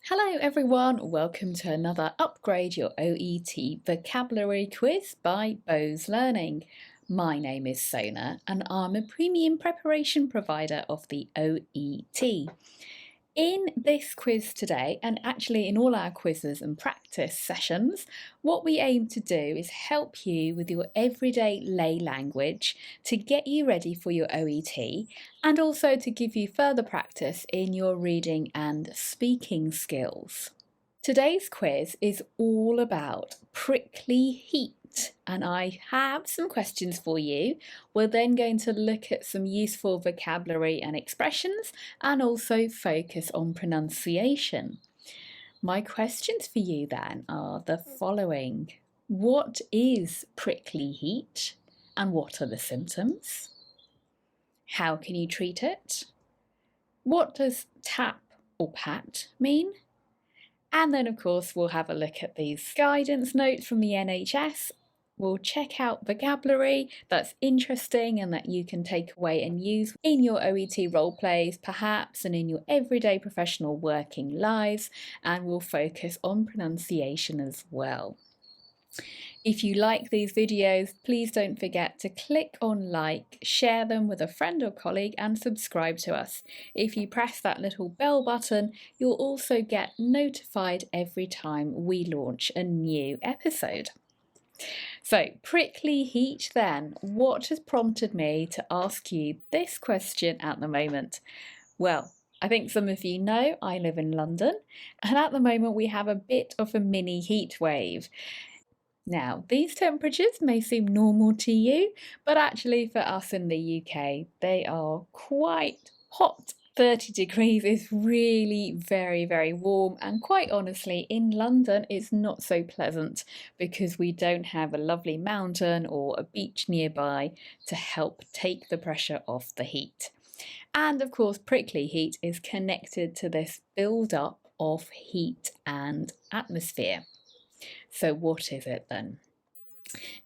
Hello everyone, welcome to another Upgrade Your OET Vocabulary Quiz by Bose Learning. My name is Sona and I'm a premium preparation provider of the OET. In this quiz today, and actually in all our quizzes and practice sessions, what we aim to do is help you with your everyday lay language to get you ready for your OET and also to give you further practice in your reading and speaking skills. Today's quiz is all about prickly heat. And I have some questions for you. We're then going to look at some useful vocabulary and expressions and also focus on pronunciation. My questions for you then are the following. What is prickly heat and what are the symptoms? How can you treat it? What does tap or pat mean? And then of course we'll have a look at these guidance notes from the NHS. We'll check out vocabulary that's interesting and that you can take away and use in your OET role plays perhaps and in your everyday professional working lives, and we'll focus on pronunciation as well. If you like these videos, please don't forget to click on like, share them with a friend or colleague and subscribe to us. If you press that little bell button, you'll also get notified every time we launch a new episode. So, prickly heat then, what has prompted me to ask you this question at the moment? Well, I think some of you know I live in London and at the moment we have a bit of a mini heat wave. Now, these temperatures may seem normal to you, but actually for us in the UK, they are quite hot. 30 degrees is really very warm, and quite honestly in London it's not so pleasant because we don't have a lovely mountain or a beach nearby to help take the pressure off the heat. And of course prickly heat is connected to this build-up of heat and atmosphere. So what is it then?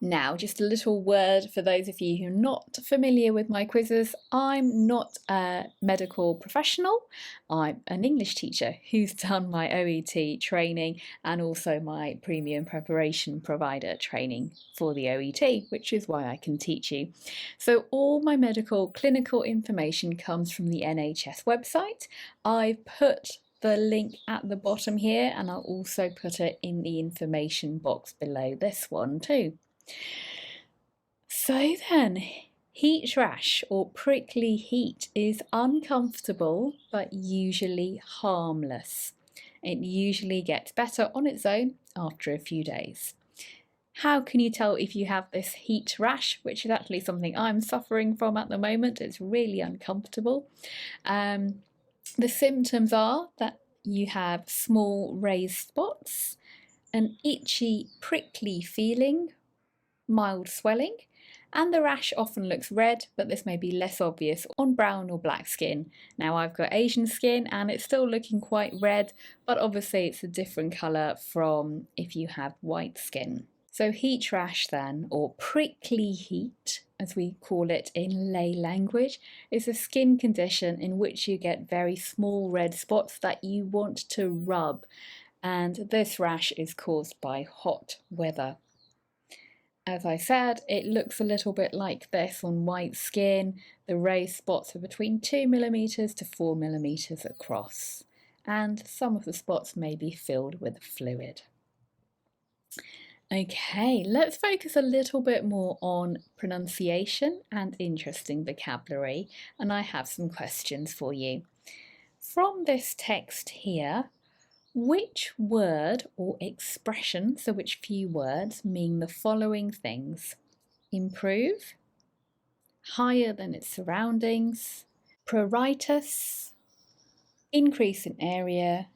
Now, just a little word for those of you who are not familiar with my quizzes. I'm not a medical professional. I'm an English teacher who's done my OET training and also my premium preparation provider training for the OET, which is why I can teach you. So all my medical clinical information comes from the NHS website. I've put the link at the bottom here and I'll also put it in the information box below this one too. So then, heat rash or prickly heat is uncomfortable but usually harmless. It usually gets better on its own after a few days. How can you tell if you have this heat rash, which is actually something I'm suffering from at the moment? It's really uncomfortable. The symptoms are that you have small raised spots, an itchy, prickly feeling, mild swelling, and the rash often looks red, but this may be less obvious on brown or black skin. Now I've got Asian skin and it's still looking quite red, but obviously it's a different colour from if you have white skin. So heat rash then, or prickly heat, as we call it in lay language, is a skin condition in which you get very small red spots that you want to rub, and this rash is caused by hot weather. As I said, it looks a little bit like this on white skin. The raised spots are between 2mm to 4mm across, and some of the spots may be filled with fluid. Okay, let's focus a little bit more on pronunciation and interesting vocabulary, and I have some questions for you. From this text here, which word or expression, so which few words, mean the following things? Improve, higher than its surroundings, pruritus, increase in area,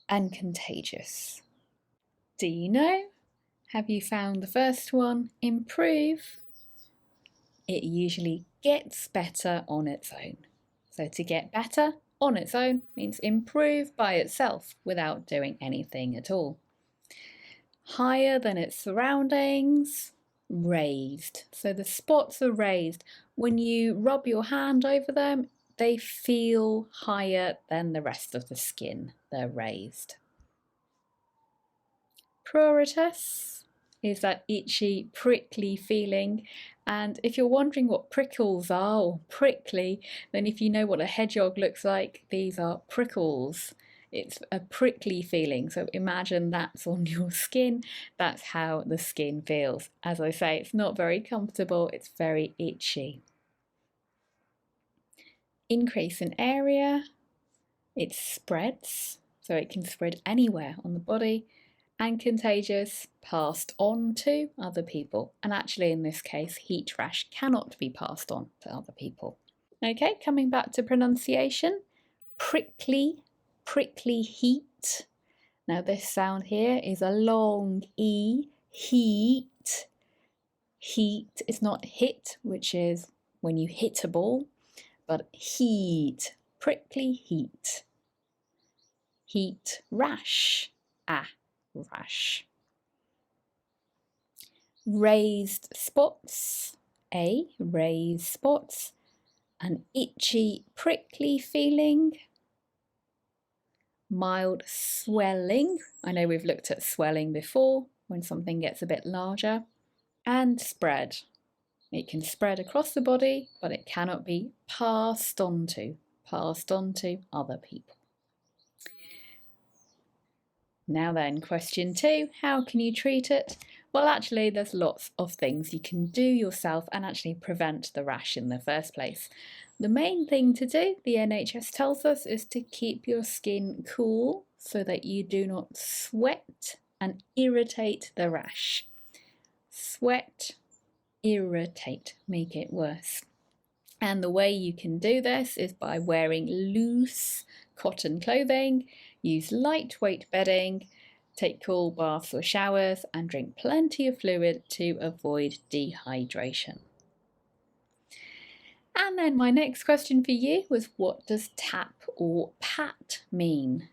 and contagious. Do you know? Have you found the first one? Improve. It usually gets better on its own. So to get better on its own means improve by itself without doing anything at all. Higher than its surroundings, raised. So the spots are raised. When you rub your hand over them, they feel higher than the rest of the skin. They're raised. Pruritus is that itchy, prickly feeling. And if you're wondering what prickles are, or prickly, then if you know what a hedgehog looks like, these are prickles. It's a prickly feeling, so imagine that's on your skin. That's how the skin feels. As I say, it's not very comfortable, it's very itchy. Increase in area, it spreads, so it can spread anywhere on the body. And contagious, passed on to other people. And actually in this case, heat rash cannot be passed on to other people. Okay, coming back to pronunciation, prickly, prickly heat. Now this sound here is a long E, heat. Heat is not hit, which is when you hit a ball, but heat, prickly heat. Heat rash, rash. Raised spots, raised spots. An itchy, prickly feeling. Mild swelling. I know we've looked at swelling before, when something gets a bit larger. And spread. It can spread across the body, but it cannot be passed on to other people. Now then, question 2, how can you treat it? Well, actually, there's lots of things you can do yourself and actually prevent the rash in the first place. The main thing to do, the NHS tells us, is to keep your skin cool so that you do not sweat and irritate the rash. Sweat, irritate, make it worse. And the way you can do this is by wearing loose cotton clothing, use lightweight bedding, take cool baths or showers, and drink plenty of fluid to avoid dehydration. And then my next question for you was, what does tap or pat mean?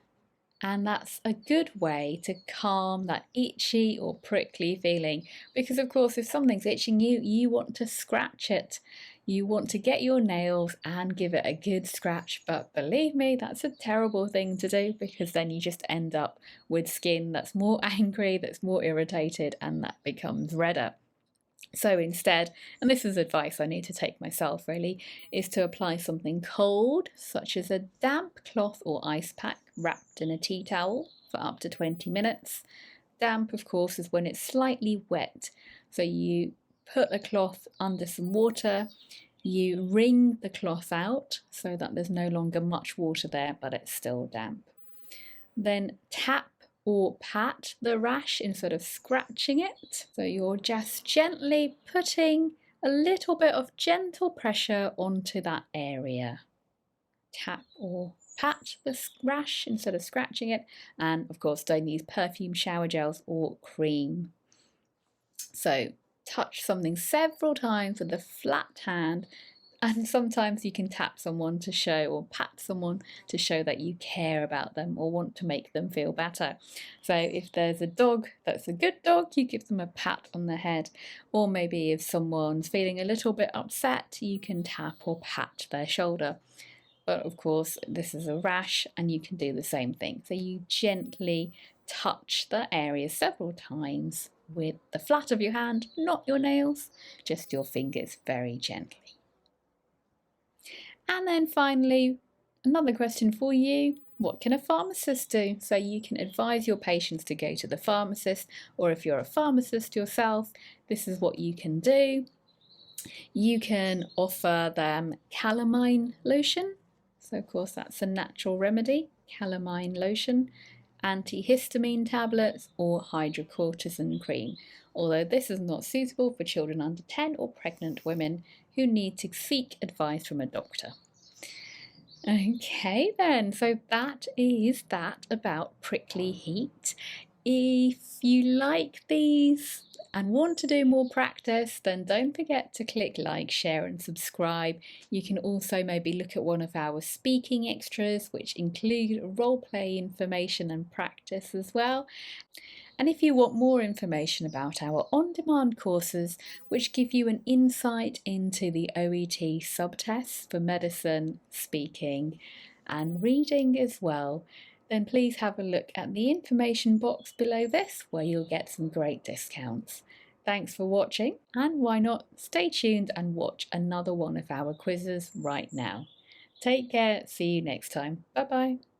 And that's a good way to calm that itchy or prickly feeling, because of course if something's itching you, you want to scratch it. You want to get your nails and give it a good scratch, but believe me, that's a terrible thing to do, because then you just end up with skin that's more angry, that's more irritated, and that becomes redder. So instead, and this is advice I need to take myself really, is to apply something cold, such as a damp cloth or ice pack wrapped in a tea towel for up to 20 minutes. Damp, of course, is when it's slightly wet. So you put a cloth under some water, you wring the cloth out so that there's no longer much water there, but it's still damp. Then tap or pat the rash instead of scratching it. So you're just gently putting a little bit of gentle pressure onto that area. Tap or pat the rash instead of scratching it. And of course, don't use perfume shower gels or cream. So touch something several times with a flat hand. And sometimes you can tap someone to show, or pat someone to show that you care about them or want to make them feel better. So if there's a dog that's a good dog, you give them a pat on the head. Or maybe if someone's feeling a little bit upset, you can tap or pat their shoulder. But of course, this is a rash and you can do the same thing. So you gently touch the area several times with the flat of your hand, not your nails, just your fingers, very gently. And then finally, another question for you. What can a pharmacist do? So you can advise your patients to go to the pharmacist, or if you're a pharmacist yourself, this is what you can do. You can offer them calamine lotion. So of course that's a natural remedy, calamine lotion, antihistamine tablets, or hydrocortisone cream. Although this is not suitable for children under 10 or pregnant women who need to seek advice from a doctor. Okay then, so that is that about prickly heat. If you like these and want to do more practice, then don't forget to click like, share and subscribe. You can also maybe look at one of our speaking extras, which include role play information and practice as well. And if you want more information about our on-demand courses, which give you an insight into the OET subtests for medicine, speaking and reading as well, then please have a look at the information box below this, where you'll get some great discounts. Thanks for watching, and why not stay tuned and watch another one of our quizzes right now. Take care, see you next time. Bye bye.